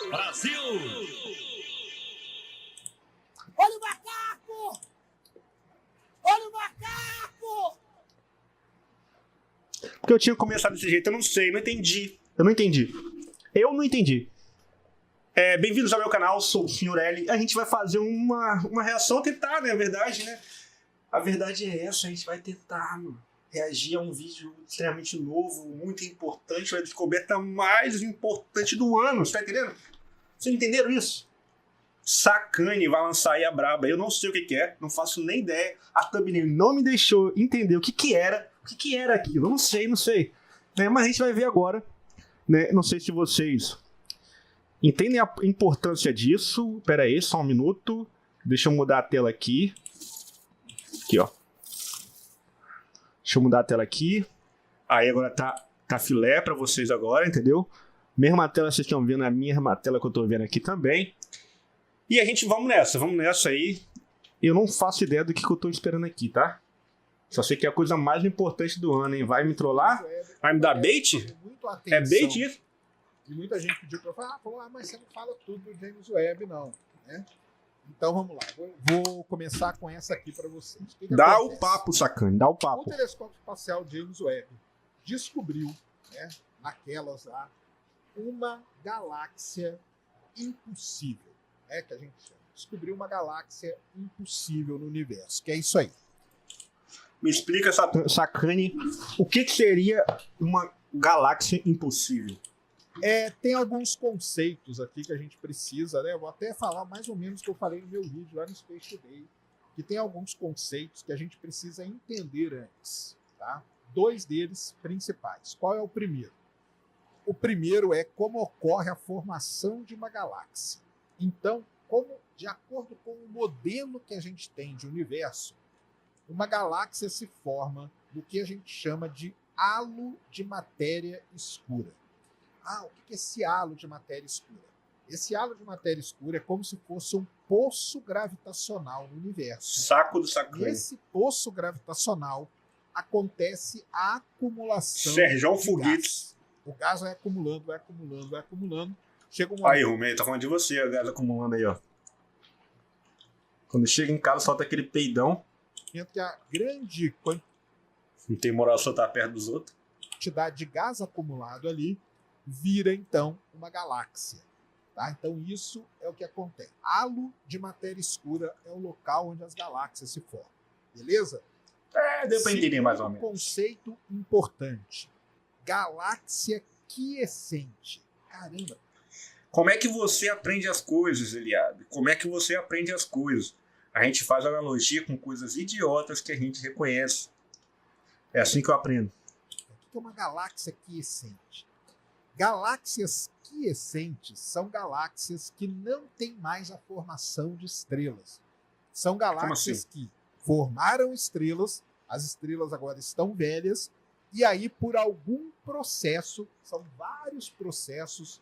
Brasil! Olha o macaco! Olha o macaco! Porque eu tinha começado desse jeito, eu não sei, não entendi. Eu não entendi. Bem-vindos ao meu canal, sou o Sr. L. A gente vai fazer uma reação, tentar, né? A verdade, né? A verdade é essa, a gente vai tentar, mano, reagir a um vídeo extremamente novo, muito importante, a descoberta mais importante do ano, você tá entendendo? Vocês entenderam isso? Sacane vai lançar aí a braba, eu não sei o que é, não faço nem ideia, a thumbnail não me deixou entender o que era aquilo, eu não sei, né? Mas a gente vai ver agora, né? Não sei se vocês entendem a importância disso. Pera aí, só um minuto, deixa eu mudar a tela aqui, ó. Deixa eu mudar a tela aqui. Aí agora tá filé pra vocês agora, entendeu? Mesma tela vocês estão vendo, a mesma tela que eu tô vendo aqui também. E a gente, vamos nessa aí. Eu não faço ideia do que eu tô esperando aqui, tá? Só sei que é a coisa mais importante do ano, hein? Vai me trollar? Vai me dar bait? É bait isso? E muita gente pediu pra eu falar, mas você não fala tudo do James Webb, não, né? Então vamos lá, vou começar com essa aqui para vocês. Dá acontece? o papo, Sacane, dá o papo. O telescópio espacial James Webb descobriu, né, naquelas lá, uma galáxia impossível, né, que a gente chama. Descobriu uma galáxia impossível no universo, que é isso aí. Me explica, Sacane, o que seria uma galáxia impossível? Tem alguns conceitos aqui que a gente precisa, né? Eu vou até falar mais ou menos o que eu falei no meu vídeo lá no Space Today, que tem alguns conceitos que a gente precisa entender antes, tá? 2 deles principais. Qual é o primeiro? O primeiro é como ocorre a formação de uma galáxia. Então, de acordo com o modelo que a gente tem de universo, uma galáxia se forma do que a gente chama de halo de matéria escura. O que é esse halo de matéria escura? Esse halo de matéria escura é como se fosse um poço gravitacional no universo. Saco do Sacane. Nesse poço gravitacional acontece a acumulação Serjão de Foguetes. gás. O gás vai acumulando. Chega um Aí, Romeu, tá falando de você, o gás acumulando aí, ó. Quando chega em casa, solta aquele peidão. que a grande Não tem moral soltar perto dos outros. quantidade de gás acumulado ali vira, então, uma galáxia. Tá? Então, isso é o que acontece. Halo de matéria escura é o local onde as galáxias se formam. Beleza? Deu pra entender mais ou menos. Conceito importante. Galáxia quiescente. Caramba. Como é que você aprende as coisas, Eliade? Como é que você aprende as coisas? A gente faz analogia com coisas idiotas que a gente reconhece. É assim que eu aprendo. O que é uma galáxia quiescente? Galáxias quiescentes são galáxias que não têm mais a formação de estrelas. São galáxias que formaram estrelas, as estrelas agora estão velhas, e aí, por algum processo, são vários processos,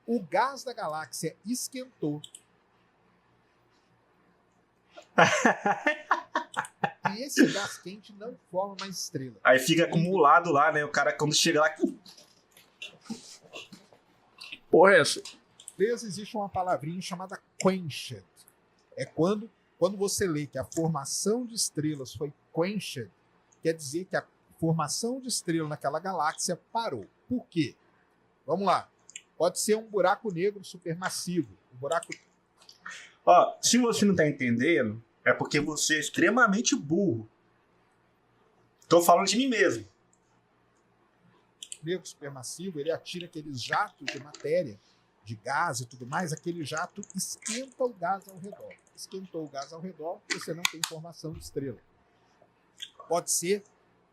o gás da galáxia esquentou. E esse gás quente não forma mais estrela. Aí fica acumulado lá, né? O cara, quando chega lá... Porra, é essa? Existe uma palavrinha chamada quenched. É quando você lê que a formação de estrelas foi quenched, quer dizer que a formação de estrela naquela galáxia parou. Por quê? Vamos lá. Pode ser um buraco negro supermassivo. Se você não tá entendendo, é porque você é extremamente burro. Tô falando de mim mesmo. Negro supermassivo, ele atira aqueles jatos de matéria, de gás e tudo mais, aquele jato esquenta o gás ao redor. Esquentou o gás ao redor, você não tem formação de estrela. Pode ser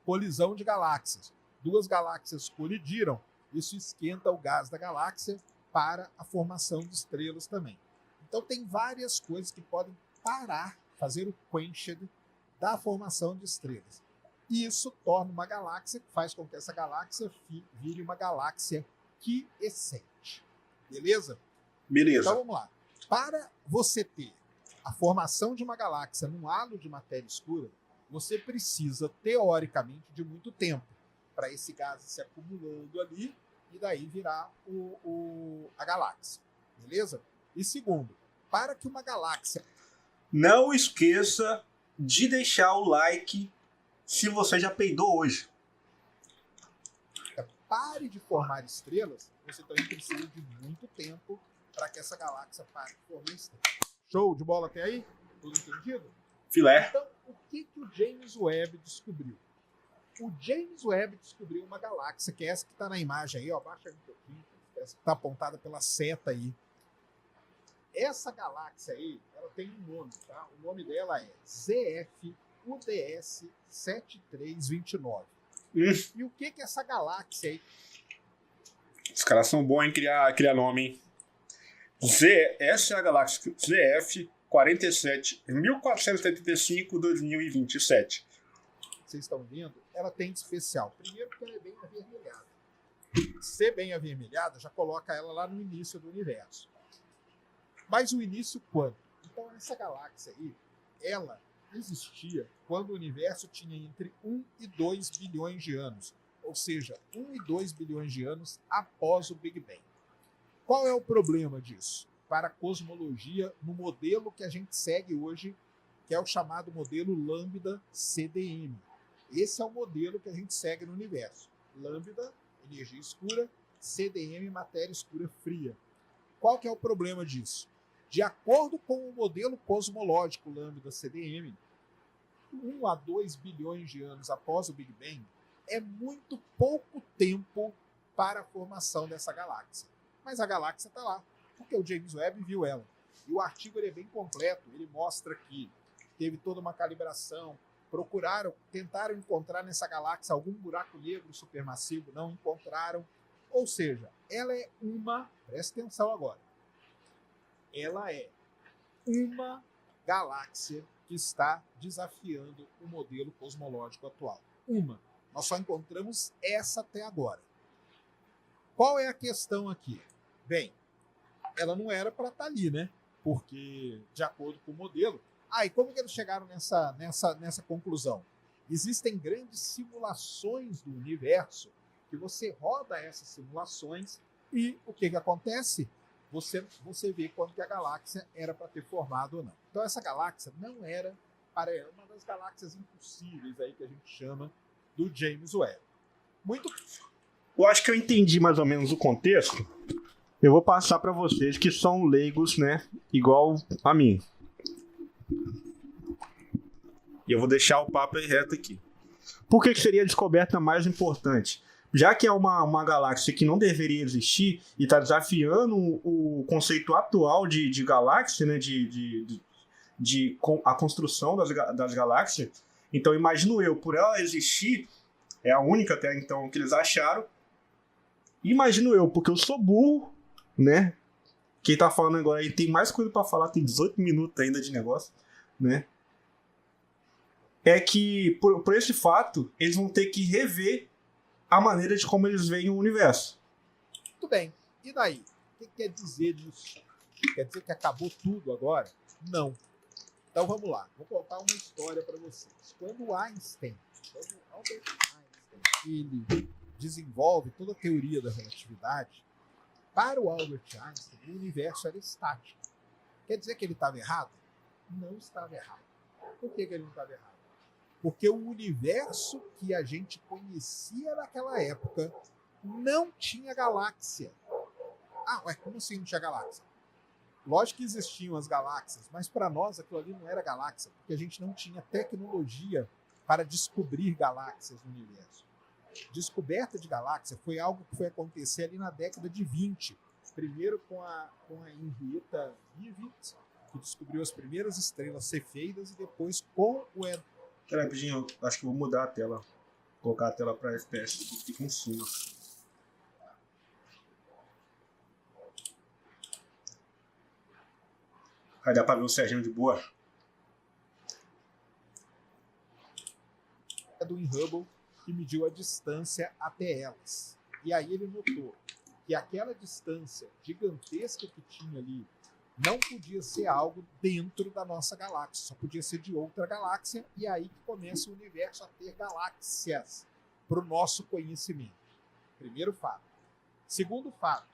colisão de galáxias. 2 galáxias colidiram, isso esquenta o gás da galáxia para a formação de estrelas também. Então tem várias coisas que podem parar, fazer o quenched da formação de estrelas. E isso torna uma galáxia, faz com que essa galáxia vire uma galáxia quiescente. Beleza? Beleza. Então vamos lá. Para você ter a formação de uma galáxia num halo de matéria escura, você precisa, teoricamente, de muito tempo para esse gás se acumulando ali e daí virar a galáxia. beleza? E segundo, para que uma galáxia... Não esqueça de deixar o like se você já peidou hoje. Pare de formar estrelas, você também precisa de muito tempo para que essa galáxia pare de formar estrelas. Show de bola até aí? Tudo entendido? Filé. Então, o que o James Webb descobriu? O James Webb descobriu uma galáxia, que é essa que está na imagem aí, ó, baixa um pouquinho, essa que está apontada pela seta aí. Essa galáxia aí, ela tem um nome, tá? O nome dela é ZF UDS 7329. E o que essa galáxia aí? Os caras são bons em criar nome, hein? Essa é a galáxia ZF 47 1475 2027. Vocês estão vendo? Ela tem de especial. Primeiro porque ela é bem avermelhada. Ser bem avermelhada já coloca ela lá no início do universo. Mas o início quando? Então essa galáxia aí, ela existia quando o universo tinha entre 1 e 2 bilhões de anos. Ou seja, 1 e 2 bilhões de anos após o Big Bang. Qual é o problema disso? Para a cosmologia, no modelo que a gente segue hoje, que é o chamado modelo Lambda CDM. Esse é o modelo que a gente segue no universo. Lambda, energia escura, CDM, matéria escura fria. Qual que é o problema disso? De acordo com o modelo cosmológico Lambda CDM, 1 a 2 bilhões de anos após o Big Bang, é muito pouco tempo para a formação dessa galáxia. Mas a galáxia está lá, porque o James Webb viu ela. E o artigo ele é bem completo, ele mostra que teve toda uma calibração, tentaram encontrar nessa galáxia algum buraco negro supermassivo, não encontraram. Ou seja, ela é presta atenção agora, ela é uma galáxia que está desafiando o modelo cosmológico atual. Nós só encontramos essa até agora. Qual é a questão aqui? Bem, ela não era para estar ali, né? Porque, de acordo com o modelo... e como que eles chegaram nessa conclusão? Existem grandes simulações do universo que você roda essas simulações e o que acontece? Você vê quando que a galáxia era para ter formado ou não. Então essa galáxia não era uma das galáxias impossíveis aí que a gente chama do James Webb. Eu acho que eu entendi mais ou menos o contexto. Eu vou passar para vocês que são leigos, né? Igual a mim. E eu vou deixar o papo reto aqui. Por que seria a descoberta mais importante? Já que é uma galáxia que não deveria existir e está desafiando o conceito atual de galáxia, né, a construção das galáxias, então imagino eu, por ela existir, é a única até então que eles acharam, imagino eu, porque eu sou burro, né? Quem tá falando agora aí tem mais coisa para falar, tem 18 minutos ainda de negócio, né? É que, por esse fato, eles vão ter que rever a maneira de como eles veem o universo. Muito bem. E daí? O que quer dizer disso? Quer dizer que acabou tudo agora? Não. Então vamos lá. Vou contar uma história para vocês. Quando Albert Einstein, ele desenvolve toda a teoria da relatividade, para o Albert Einstein, o universo era estático. Quer dizer que ele estava errado? Não estava errado. Por que ele não estava errado? Porque o universo que a gente conhecia naquela época não tinha galáxia. Como assim não tinha galáxia? Lógico que existiam as galáxias, mas para nós aquilo ali não era galáxia, porque a gente não tinha tecnologia para descobrir galáxias no universo. Descoberta de galáxia foi algo que foi acontecer ali na década de 20. Primeiro com a Henrietta Leavitt, que descobriu as primeiras estrelas cefeidas, e depois com o Peraí, rapidinho, acho que vou mudar a tela. Colocar a tela para FPS, que fica em cima. Vai dar para ver o Serginho de boa? Edwin Hubble, que mediu a distância até elas. E aí ele notou que aquela distância gigantesca que tinha ali não podia ser algo dentro da nossa galáxia, só podia ser de outra galáxia, e é aí que começa o universo a ter galáxias para o nosso conhecimento. Primeiro fato. Segundo fato,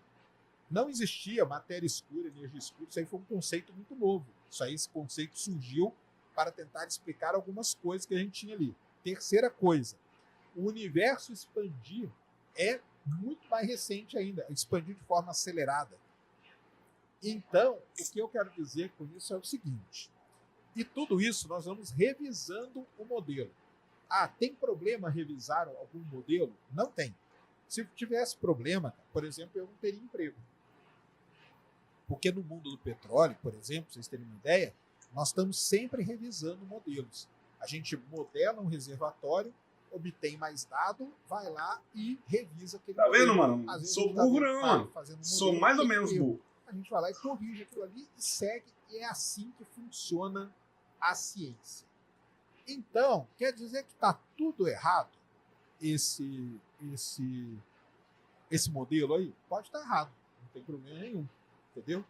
Não existia matéria escura, energia escura, isso aí foi um conceito muito novo. Esse conceito surgiu para tentar explicar algumas coisas que a gente tinha ali. Terceira coisa, o universo expandir é muito mais recente ainda, expandir de forma acelerada. Então, o que eu quero dizer com isso é o seguinte, e tudo isso nós vamos revisando o modelo. Tem problema revisar algum modelo? Não tem. Se tivesse problema, por exemplo, eu não teria emprego. Porque no mundo do petróleo, por exemplo, pra vocês terem uma ideia, nós estamos sempre revisando modelos. A gente modela um reservatório, obtém mais dado, vai lá e revisa aquele modelo. Tá vendo, mano? Sou burro não, mano. Sou mais ou menos burro. A gente vai lá e corrige aquilo ali e segue. E é assim que funciona a ciência. Então, quer dizer que está tudo errado esse modelo aí? Pode estar errado, não tem problema nenhum, entendeu?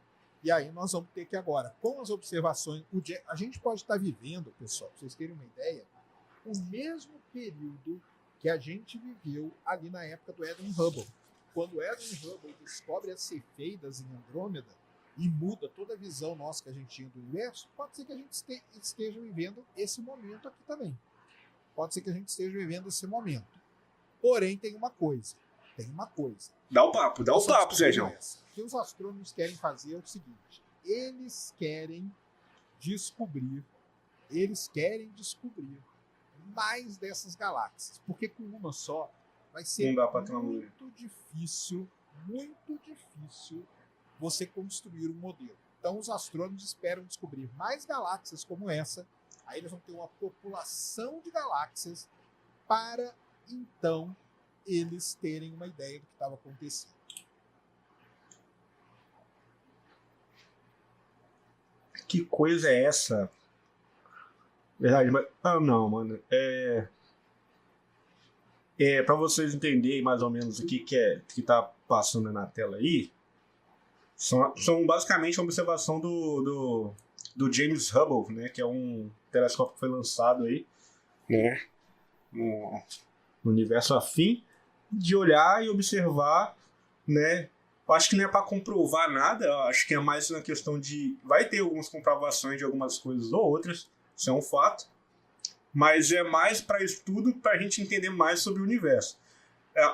E aí nós vamos ter que agora, com as observações, a gente pode estar vivendo, pessoal, para vocês terem uma ideia, o mesmo período que a gente viveu ali na época do Edwin Hubble. Quando Edwin Hubble descobre as cefeidas em Andrômeda e muda toda a visão nossa que a gente tinha do universo, pode ser que a gente esteja vivendo esse momento aqui também. Pode ser que a gente esteja vivendo esse momento. Porém, tem uma coisa. Dá o papo, Sérgio. O que os astrônomos querem fazer é o seguinte. Eles querem descobrir mais dessas galáxias. Porque com uma só vai ser muito difícil você construir um modelo. Então, os astrônomos esperam descobrir mais galáxias como essa. Aí eles vão ter uma população de galáxias para, então, eles terem uma ideia do que estava acontecendo. Que coisa é essa? Verdade, mas... não, mano. Para vocês entenderem mais ou menos o que tá passando na tela aí, são basicamente uma observação do James Hubble, né, que é um telescópio que foi lançado aí, né, no universo afim, de olhar e observar, né. Eu acho que não é para comprovar nada, eu acho que é mais uma questão de... Vai ter algumas comprovações de algumas coisas ou outras, isso é um fato, mas é mais para estudo, para a gente entender mais sobre o universo.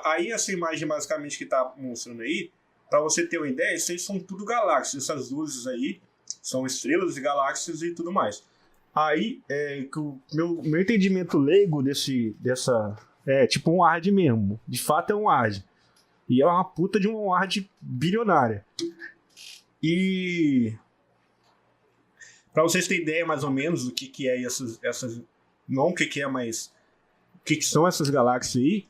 Aí essa imagem basicamente que está mostrando aí, para você ter uma ideia, isso aí são tudo galáxias, essas luzes aí são estrelas e galáxias e tudo mais. Aí, que o meu entendimento leigo dessa... É tipo um ARD mesmo, de fato é um ARD. E é uma puta de uma ARD bilionária. E... Para vocês terem ideia mais ou menos do que é essas... Não o que é, mas... O que são essas galáxias aí.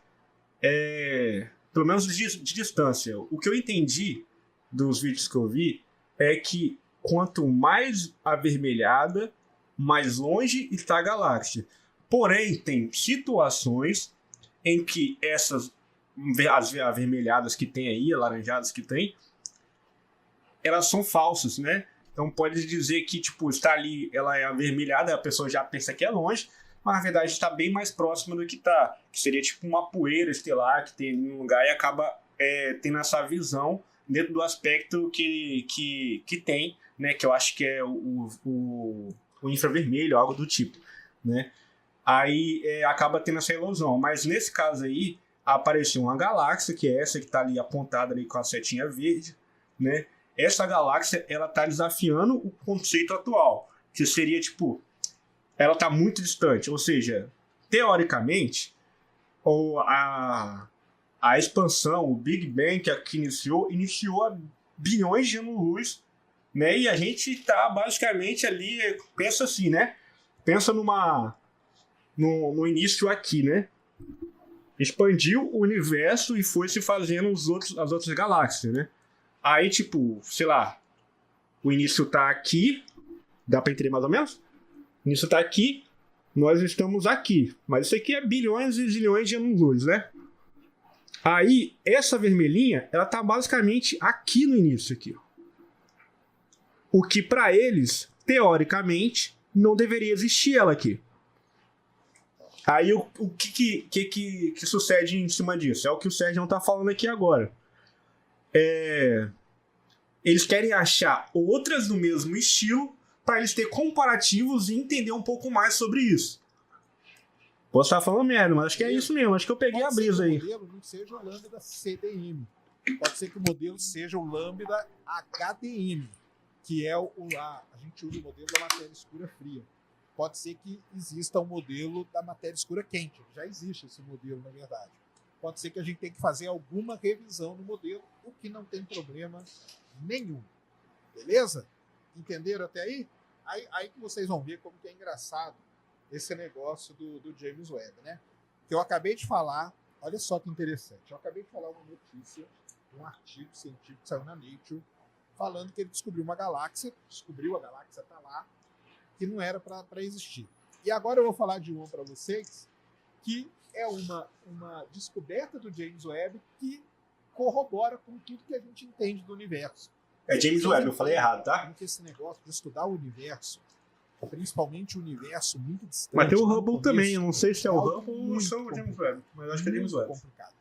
Pelo menos de distância. O que eu entendi dos vídeos que eu vi é que quanto mais avermelhada, mais longe está a galáxia. Porém, tem situações em que essas... as avermelhadas que tem aí, alaranjadas que tem, elas são falsas, né? Então pode dizer que, tipo, está ali, ela é avermelhada, a pessoa já pensa que é longe, mas na verdade está bem mais próxima do que está. Que seria tipo uma poeira estelar que tem em um lugar e acaba tendo essa visão dentro do aspecto que tem, né? Que eu acho que é o infravermelho, algo do tipo, né? Aí acaba tendo essa ilusão. Mas nesse caso aí, apareceu uma galáxia, que é essa que está ali apontada ali com a setinha verde, né? Essa galáxia, ela está desafiando o conceito atual, que seria, tipo, ela está muito distante, ou seja, teoricamente, a expansão, o Big Bang que aqui iniciou há bilhões de anos-luz, né? E a gente está basicamente ali, pensa assim, né? Pensa no início aqui, né? Expandiu o universo e foi se fazendo as outras galáxias, né? Aí, tipo, sei lá, o início tá aqui, dá pra entender mais ou menos? O início tá aqui, nós estamos aqui. Mas isso aqui é bilhões e zilhões de anos-luz, né? Aí, essa vermelhinha, ela tá basicamente aqui no início, aqui. O que pra eles, teoricamente, não deveria existir ela aqui. Aí, o que sucede em cima disso? É o que o Sérgio tá falando aqui agora. Eles querem achar outras do mesmo estilo para eles ter comparativos e entender um pouco mais sobre isso. Posso estar falando merda, mas acho que é isso mesmo. Acho que eu peguei a brisa aí. Pode ser que o modelo não seja o Lambda CDM. Pode ser que o modelo seja o Lambda HDM, que é a gente usa o modelo da matéria escura fria. Pode ser que exista um modelo da matéria escura quente. Já existe esse modelo, na verdade. Pode ser que a gente tenha que fazer alguma revisão no modelo, o que não tem problema nenhum. Beleza? Entenderam até aí? Aí que vocês vão ver como que é engraçado esse negócio do James Webb, né? Que eu acabei de falar, olha só que interessante. Eu acabei de falar uma notícia, um artigo científico que saiu na Nature, falando que ele descobriu uma galáxia, a galáxia está lá, que não era para existir. E agora eu vou falar de uma para vocês, que é uma descoberta do James Webb que corrobora com tudo que a gente entende do universo. É James Webb, eu falei errado, tá? Porque esse negócio de estudar o universo, principalmente o universo muito distante... Mas tem o Hubble também, eu não sei se é o algo Hubble ou muito se é o James complicado. Webb, mas eu acho que é James Webb. Complicado.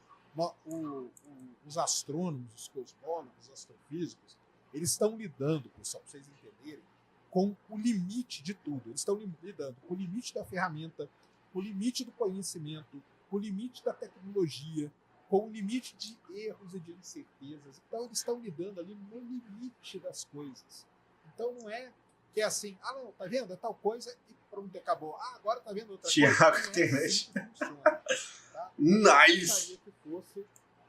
Os astrônomos, os cosmólogos, os astrofísicos, eles estão lidando, pessoal, para vocês entenderem, com o limite de tudo. Eles estão lidando com o limite da ferramenta, com o limite do conhecimento, com o limite da tecnologia, com o limite de erros e de incertezas. Então, eles estão lidando ali no limite das coisas. Então, não é que é assim, não, tá vendo? É tal coisa e pronto, acabou. Agora tá vendo outra Thiago coisa. Internet. Assim que funciona, tá? Nice! Que fosse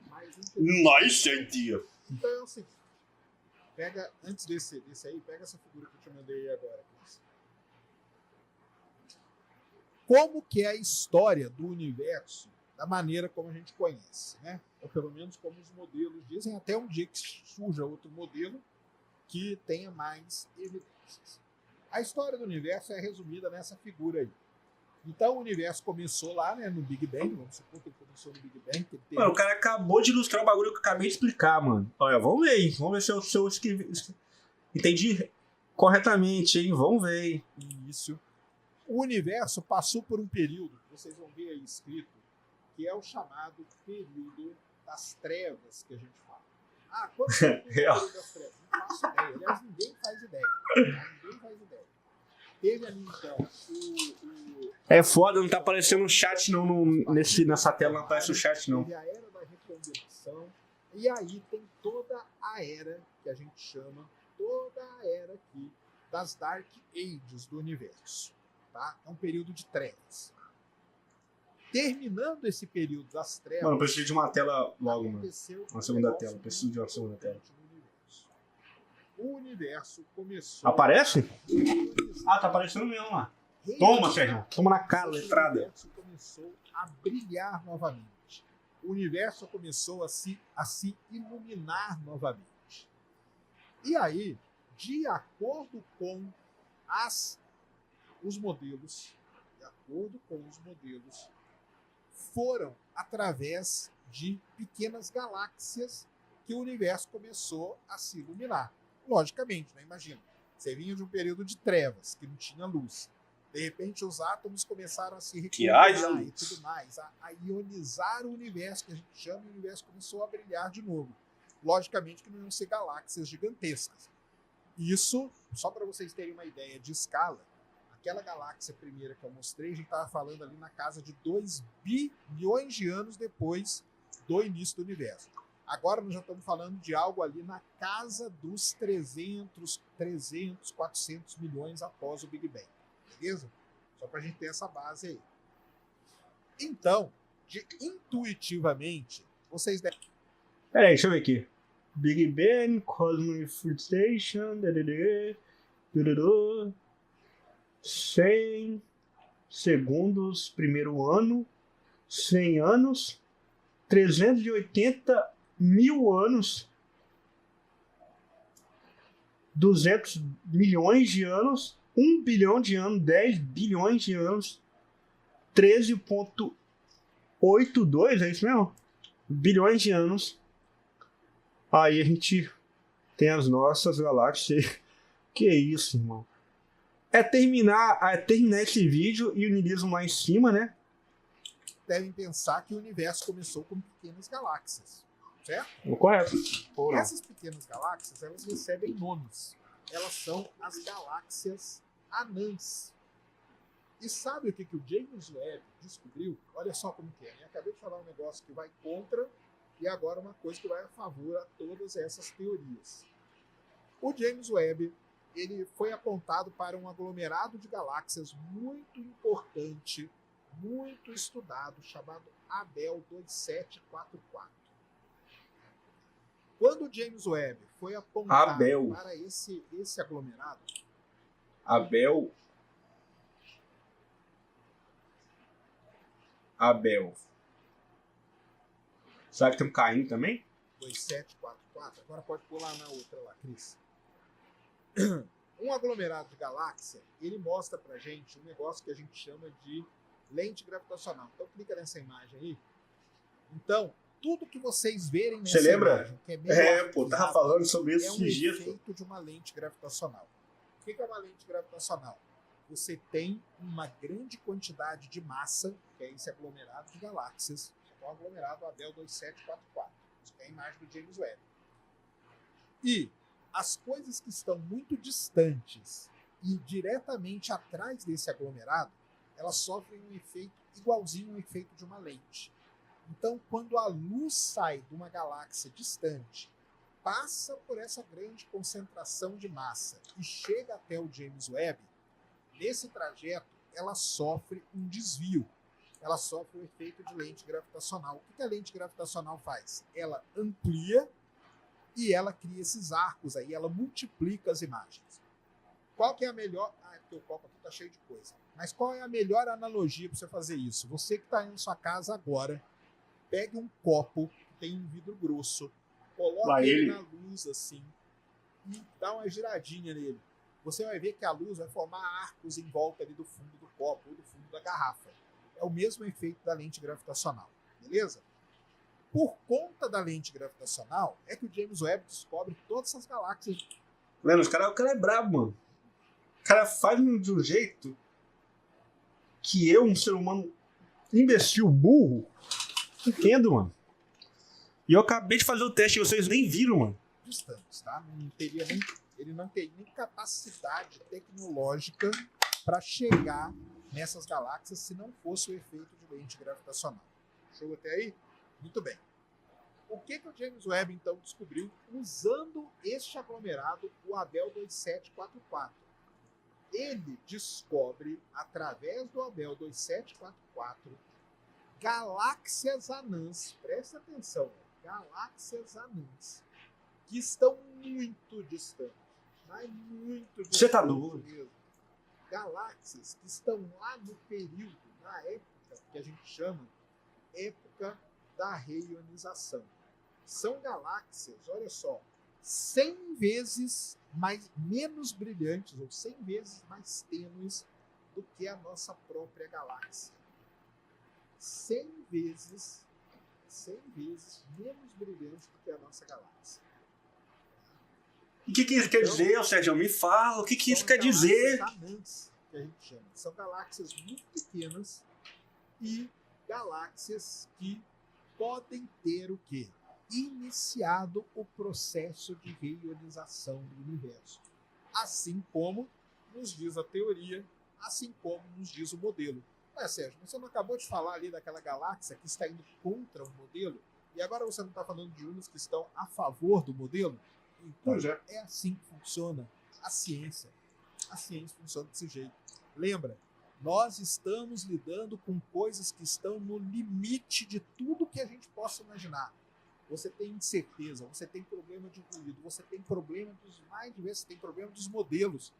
mais Nice idea! Então é o seguinte, pega, antes desse aí, pega essa figura que eu te mandei aí agora. Como que é a história do universo da maneira como a gente conhece, né? Ou pelo menos como os modelos dizem, até um dia que surja outro modelo que tenha mais evidências. A história do universo é resumida nessa figura aí. Então o universo começou lá, né, no Big Bang, vamos supor que ele começou no Big Bang. Que ele teve... Mano, o cara acabou de ilustrar o bagulho que eu acabei de explicar, mano. Olha, vamos ver aí, vamos ver se eu entendi corretamente, hein? Vamos ver aí. Isso. O universo passou por um período, vocês vão ver aí escrito, que é o chamado período das trevas que a gente fala. Quando é o período das trevas? Não faço ideia. Aliás, ninguém faz ideia. Ninguém faz ideia. Teve ali, então, É foda, não tá aparecendo o chat não, nessa tela, não aparece o chat não. Teve a era da recombinação, e aí tem toda a era que a gente chama, toda a era aqui das Dark Ages do universo. Tá? É um período de trevas. Terminando esse período das trevas... Mano, eu preciso de uma tela logo, mano. Uma segunda tela, preciso de uma segunda tela. O universo começou... Aparece? Tá aparecendo mesmo lá. Toma, Sérgio. Toma na cara, letrada. O universo começou a brilhar novamente. O universo começou a se iluminar novamente. E aí, de acordo com os modelos, foram através de pequenas galáxias que o universo começou a se iluminar. Logicamente, né? Imagina, você vinha de um período de trevas, que não tinha luz. De repente, os átomos começaram a se recombinar e tudo mais, a ionizar o universo, que a gente chama, e o universo começou a brilhar de novo. Logicamente que não iam ser galáxias gigantescas. Isso, só para vocês terem uma ideia de escala, aquela galáxia primeira que eu mostrei, a gente estava falando ali na casa de 2 bilhões de anos depois do início do universo. Agora nós já estamos falando de algo ali na casa dos 300, 400 milhões após o Big Bang. Beleza? Só para a gente ter essa base aí. Então, intuitivamente, vocês devem... Peraí, deixa eu ver aqui. Big Bang, Cosmic Food Station, 100 segundos, primeiro ano, 100 anos, 380 mil anos, 200 milhões de anos, 1 bilhão de anos, 10 bilhões de anos, 13,82, é isso mesmo? Bilhões de anos. Aí a gente tem as nossas galáxias. Que isso, irmão? É terminar esse vídeo e o niilismo lá em cima, né? Devem pensar que o universo começou com pequenas galáxias. certo? Correto. Ou não? Essas pequenas galáxias, elas recebem nomes. Elas são as galáxias anãs. E sabe o que o James Webb descobriu? Olha só como que é. Eu acabei de falar um negócio que vai contra e agora uma coisa que vai a favor a todas essas teorias. O James Webb, ele foi apontado para um aglomerado de galáxias muito importante, muito estudado, chamado Abel 2744. Quando o James Webb foi apontado para esse aglomerado... Abel. Será que tem um Caim também? 2744. Agora pode pular na outra lá, Cris. Um aglomerado de galáxia, ele mostra pra gente um negócio que a gente chama de lente gravitacional. Então clica nessa imagem aí. Então, tudo que vocês verem nessa imagem, que é meio tava falando sobre isso esses dias. É um efeito de uma lente gravitacional. O que é uma lente gravitacional? Você tem uma grande quantidade de massa, que é esse aglomerado de galáxias, que é o aglomerado Abel 2744. Isso é a imagem do James Webb. E as coisas que estão muito distantes e diretamente atrás desse aglomerado, elas sofrem um efeito igualzinho ao efeito de uma lente. Então, quando a luz sai de uma galáxia distante, passa por essa grande concentração de massa e chega até o James Webb, nesse trajeto, ela sofre um desvio. Ela sofre o efeito de lente gravitacional. O que a lente gravitacional faz? Ela amplia e ela cria esses arcos aí, ela multiplica as imagens. Qual que é a melhor... porque o copo aqui está cheio de coisa. Mas qual é a melhor analogia para você fazer isso? Você que está em sua casa agora, pegue um copo que tem um vidro grosso, coloque ele na luz assim e dá uma giradinha nele. Você vai ver que a luz vai formar arcos em volta ali do fundo do copo ou do fundo da garrafa. É o mesmo efeito da lente gravitacional, beleza? Por conta da lente gravitacional, é que o James Webb descobre todas essas galáxias. Mano, o cara é brabo, mano. O cara faz de um jeito que eu, um ser humano imbecil, burro, entendo, mano. E eu acabei de fazer o teste e vocês nem viram, mano. Distantes, tá? Ele não teria nem capacidade tecnológica para chegar nessas galáxias se não fosse o efeito de lente gravitacional. Show até aí? Muito bem. O que o James Webb, então, descobriu usando este aglomerado, o Abel 2744? Ele descobre, através do Abel 2744, galáxias anãs, presta atenção, galáxias anãs, que estão muito distantes, mas muito distantes. Você tá doido? Mesmo. Galáxias que estão lá no período, na época que a gente chama época da reionização. São galáxias, olha só, 100 vezes menos brilhantes, ou 100 vezes mais tênues do que a nossa própria galáxia. 100 vezes menos brilhantes do que a nossa galáxia. E o que isso quer dizer, Sérgio? Me fala, o que isso quer dizer? São galáxias anãs, que a gente chama. São galáxias muito pequenas e galáxias que podem ter o quê? Iniciado o processo de reionização do universo. Assim como nos diz a teoria, assim como nos diz o modelo. Sérgio, você não acabou de falar ali daquela galáxia que está indo contra o modelo? E agora você não está falando de umas que estão a favor do modelo? Então, é assim que funciona a ciência. A ciência funciona desse jeito. Lembra, nós estamos lidando com coisas que estão no limite de tudo que a gente possa imaginar. Você tem incerteza, você tem problema de ruído, você tem problema dos mais diversos, você tem problema dos modelos.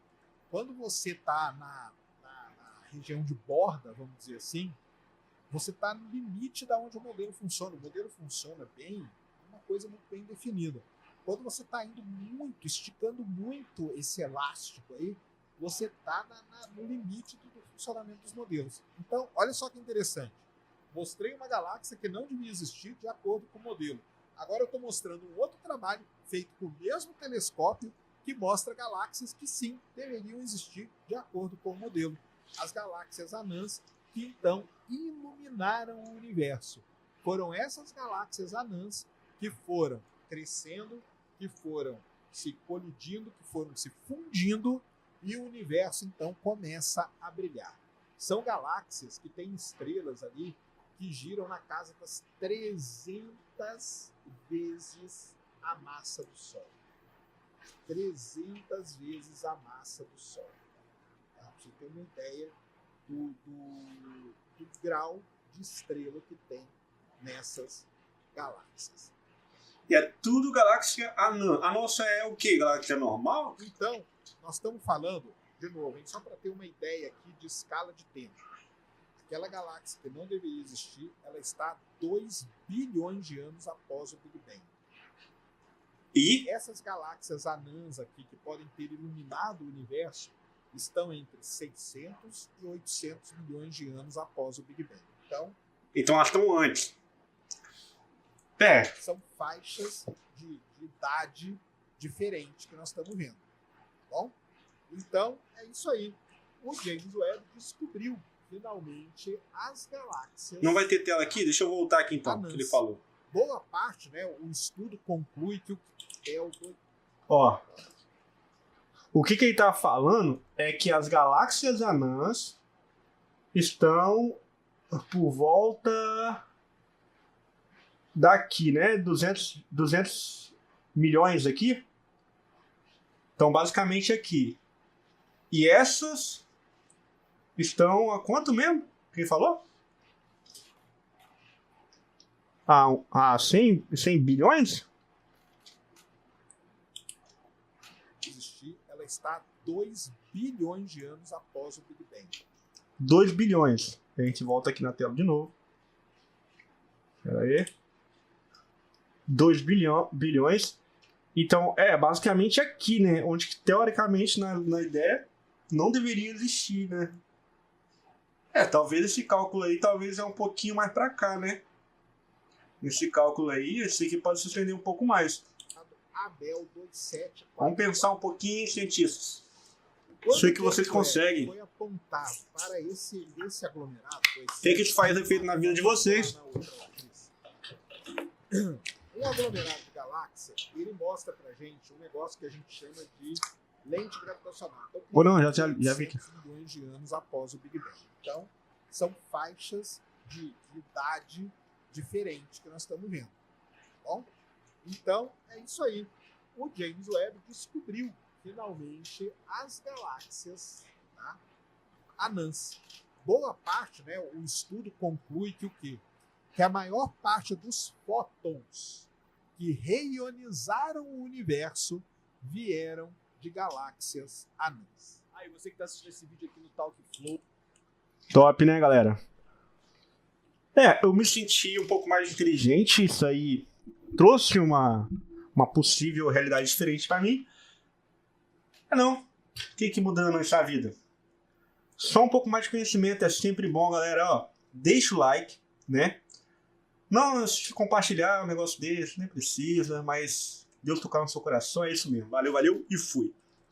Quando você está na região de borda, vamos dizer assim, você está no limite da onde o modelo funciona. O modelo funciona bem, é uma coisa muito bem definida. Quando você está indo muito, esticando muito esse elástico aí, você está no limite do funcionamento dos modelos. Então, olha só que interessante. Mostrei uma galáxia que não devia existir de acordo com o modelo. Agora eu estou mostrando um outro trabalho feito com o mesmo telescópio que mostra galáxias que sim deveriam existir de acordo com o modelo. As galáxias anãs que então iluminaram o universo. Foram essas galáxias anãs que foram crescendo, que foram se colidindo, que foram se fundindo, e o universo então começa a brilhar. São galáxias que têm estrelas ali que giram na casa das 300 vezes a massa do Sol. 300 vezes a massa do Sol. Tá? Pra você ter uma ideia do grau de estrela que tem nessas galáxias. E é tudo galáxia anã. A nossa é o quê? Galáxia normal? Então, nós estamos falando, de novo, hein, só para ter uma ideia aqui de escala de tempo. Aquela galáxia que não deveria existir, ela está 2 bilhões de anos após o Big Bang. E Essas galáxias anãs aqui, que podem ter iluminado o universo, estão entre 600 e 800 milhões de anos após o Big Bang. então elas estão antes. São faixas de idade diferente que nós estamos vendo. Tá bom? Então, é isso aí. O James Webb descobriu, finalmente, as galáxias. Não vai ter tela aqui? Deixa eu voltar aqui então, anãs. que ele falou. Boa parte, né? O estudo conclui que o que é o... Ó, o que ele tá falando é que as galáxias anãs estão por volta daqui, né? 200 milhões aqui. Então, basicamente aqui. E essas estão a quanto mesmo? Quem falou? 100 bilhões? Existir, ela está a 2 bilhões de anos após o Big Bang. 2 bilhões. A gente volta aqui na tela de novo. Espera aí. 2 bilhões. Então, basicamente aqui, né? Onde teoricamente, na ideia, não deveria existir, né? Talvez esse cálculo aí talvez é um pouquinho mais pra cá, né? Esse cálculo aí, esse aqui pode se estender um pouco mais. Abel 27. Vamos pensar um pouquinho, cientistas. Quando Isso aí que vocês conseguem. Foi apontado para esse aglomerado. O que isso faz efeito na vida de vocês? Um aglomerado de galáxia, ele mostra pra gente um negócio que a gente chama de lente gravitacional. Então, Ou não, já vi aqui. milhões de anos após o Big Bang. Então, são faixas de idade diferentes que nós estamos vendo. Tá bom? Então, é isso aí. O James Webb descobriu, finalmente, as galáxias, tá, anãs. Boa parte, né, o estudo conclui que o quê? Que a maior parte dos fótons que reionizaram o universo vieram de galáxias anãs. Aí, você que está assistindo esse vídeo aqui no Talkflow. Top, né, galera? Eu me senti um pouco mais inteligente. Isso aí trouxe uma possível realidade diferente para mim. Não. O que muda na nossa vida? Só um pouco mais de conhecimento é sempre bom, galera. Ó, deixa o like, né? Não, se compartilhar um negócio desse, nem precisa, mas Deus tocar no seu coração, é isso mesmo. Valeu, valeu e fui.